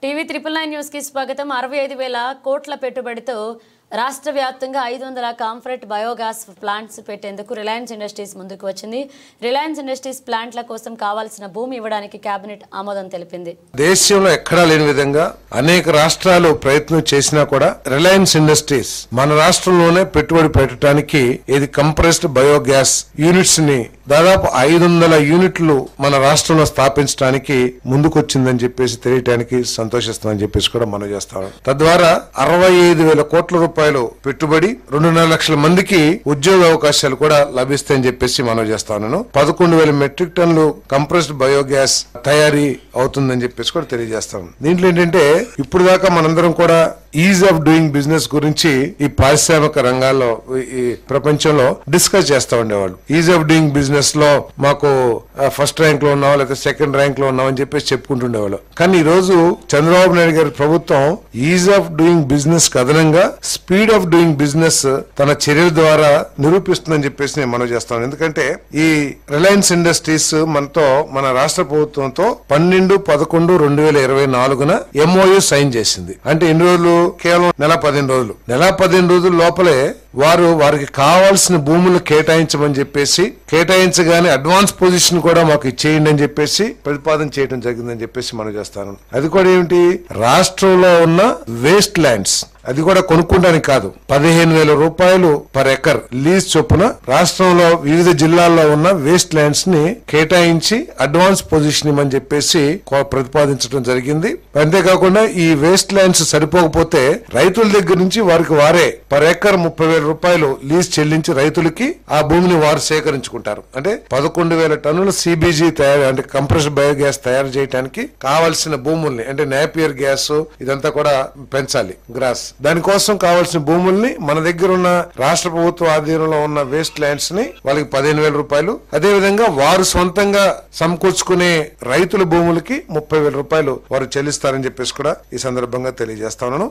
TV 999 news కి స్వాగతం. 65,000 కోట్ల పెట్టుబడితో రాష్ట్ర వ్యాప్తంగా 500 కాంఫరెట్ బయోగ్యాస్ ప్లాంట్స్ పెట్టేందుకు రిలయన్స్ ఇండస్ట్రీస్ ముందుకు వచ్చింది. రిలయన్స్ ఇండస్ట్రీస్ ప్లాంట్ల కోసం కావాల్సిన భూమి ఇవ్వడానికి కేబినెట్ ఆమోదం తెలిపింది. దేశంలో ఎక్కడా లేని విధంగా అనేక రాష్ట్రాలు ప్రయత్నం చేసినా కూడా రిలయన్స్ ఇండస్ట్రీస్ మన రాష్ట్రంలోనే పెట్టుబడి పెట్టడానికి ఇది కంప్రెస్డ్ బయోగ్యాస్ యూనిట్స్ ని దాదాపు 500 యూనిట్లు మన రాష్ట్రంలో స్థాపించడానికి ముందుకొచ్చిందని చెప్పేసి తెలియటానికి సంతోషిస్తామని చెప్పేసి కూడా మనం చేస్తాం. తద్వారా 65,000 కోట్ల రూపాయలు పెట్టుబడి 2.5 లక్షల మందికి ఉద్యోగ అవకాశాలు కూడా లభిస్తాయని చెప్పేసి మనం చేస్తాను. 11,000 మెట్రిక్ టన్నులు కంప్రెస్డ్ బయోగ్యాస్ తయారీ అవుతుందని చెప్పేసి కూడా తెలియజేస్తాను. దీంట్లో ఏంటంటే ఇప్పుడు దాకా మనందరం కూడా ఈజ్ ఆఫ్ డూయింగ్ బిజినెస్ గురించి ఈ పారిశ్రామిక రంగాల్లో ఈ ప్రపంచంలో డిస్కస్ చేస్తా ఉండేవాళ్ళు. ఈజ్ ఆఫ్ డూయింగ్ బిజినెస్ లో మాకు ఫస్ట్ ర్యాంక్ లో ఉన్నాం లేదా సెకండ్ ర్యాంక్ లో ఉన్నాం అని చెప్పేసి చెప్పుకుంటుండేవాళ్ళు. కానీ ఈ రోజు చంద్రబాబు నాయుడు గారి ప్రభుత్వం ఈజ్ ఆఫ్ డూయింగ్ బిజినెస్ కు అదనంగా స్పీడ్ ఆఫ్ డూయింగ్ బిజినెస్ తన చర్యల ద్వారా నిరూపిస్తుందని చెప్పేసి నేను మనవి చేస్తాను. ఎందుకంటే ఈ రిలయన్స్ ఇండస్ట్రీస్ మనతో మన రాష్ట్ర ప్రభుత్వంతో 12/11/2024 MOU సైన్ చేసింది. అంటే ఎన్ని రోజులు? కేవలం నెల 15 రోజుల లోపలే వారికి కావాల్సిన భూములు కేటాయించమని చెప్పేసి కేటాయించగానే అడ్వాన్స్ పొజిషన్ కూడా మాకు ఇచ్చేయండి అని చెప్పేసి ప్రతిపాదన చేయడం జరిగిందని చెప్పేసి మనం చేస్తాను. అది కూడా ఏమిటి? రాష్ట్రంలో ఉన్న వేస్ట్ ల్యాండ్స్ అది కూడా కొనుక్కోవడానికి కాదు, 15,000 రూపాయలు పర్ ఎకర్ లీజ్ చొప్పున రాష్ట్రంలో వివిధ జిల్లాల్లో ఉన్న వేస్ట్ ల్యాండ్స్ ని కేటాయించి అడ్వాన్స్ పొజిషన్ ఇవ్వమని చెప్పేసి ప్రతిపాదించడం జరిగింది. అంతేకాకుండా ఈ వేస్ట్ ల్యాండ్స్ సరిపోకపోతే రైతుల దగ్గర నుంచి వారే పర్ ఎకర్ 30,000 రూపాయలు లీజ్ చెల్లించి రైతులకి ఆ భూమిని వారు సేకరించుకుంటారు. అంటే 11,000 టన్నుల CBG తయారు అంటే కంప్రెస్డ్ బయోగ్యాస్ తయారు చేయడానికి కావాల్సిన భూముల్ని అంటే నేపియర్ గ్యాస్ ఇదంతా కూడా పెంచాలి, గ్రాస్. దానికోసం కావాల్సిన భూముల్ని మన దగ్గర ఉన్న రాష్ట్ర ప్రభుత్వ ఆధీనంలో ఉన్న వేస్ట్ ల్యాండ్స్ ని వాళ్ళకి 15,000 రూపాయలు, అదే విధంగా వారు సొంతంగా సమకూర్చుకునే రైతుల భూములకి 30,000 రూపాయలు వారు చెల్లిస్తారని చెప్పేసి కూడా ఈ సందర్భంగా తెలియజేస్తా ఉన్నాను.